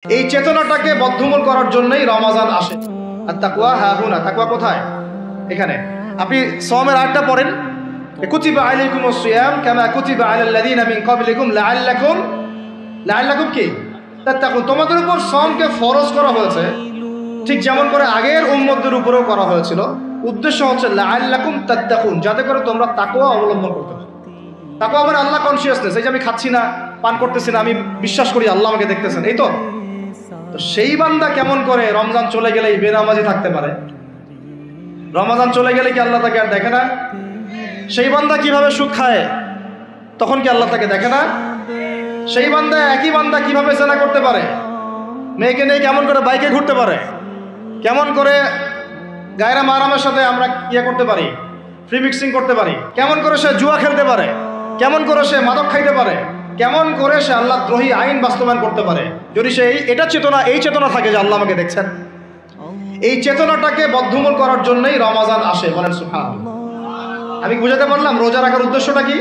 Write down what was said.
এই চেতনাটাকে বদ্ধমূল করার জন্যই রমাজান আসে। আর তাকওয়া হাহুনা, তাকওয়া কোথায়? এখানে। আপনি সওমের আয়াতটা পড়েন, কুতিবা আলাইকুমুস সিয়াম কামা কুতিবা আলাল লাযিনা মিন ক্বাবলিকুম লাআল্লাকুম কি তাত্তাকুন। তোমাদের উপর সওমকে ফরজ করা হয়েছে ঠিক যেমন করে আগের উম্মতদের উপরেও করা হয়েছিল। উদ্দেশ্য হচ্ছে লাআল্লাকুম তাত্তাকুন, যাতে করে তোমরা তাকওয়া অবলম্বন করতে পারো। তাকওয়া মানে আল্লাহ কনসিয়াসনেস, এই যে আমি খাচ্ছি না, পান করতেছি না, আমি বিশ্বাস করি আল্লাহ আমাকে দেখতেছেন, এই তো। সেই বান্দা কেমন করে রমজান চলে গেলেই বেনামাজি থাকতে পারে? রমজান চলে গেলে কি আল্লাহ তাকে আর দেখে না? সেই বান্দা কিভাবে সুদ খায়, তখন কি আল্লাহ তাকে দেখে না? সেই বান্দা, একই বান্দা কিভাবে জেনা করতে পারে? মেয়েকে নিয়ে কেমন করে বাইকে ঘুরতে পারে? কেমন করে গায়রা মারামের সাথে আমরা ইয়ে করতে পারি, ফ্রি মিক্সিং করতে পারি? কেমন করে সে জুয়া খেলতে পারে? কেমন করে সে মাদক খাইতে পারে? কেমন করে সে আল্লাহ দ্রোহী আইন বাস্তবায়ন করতে পারে? যদি সে এই চেতনা থাকে যে আল্লাহ আমাকে দেখছেন। এই চেতনাটাকে বদ্ধমূল করার জন্যই রমাজান আসে। বলেন সুবহানাল্লাহ। আমি বুঝাতে পারলাম রোজা রাখার উদ্দেশ্যটা কি?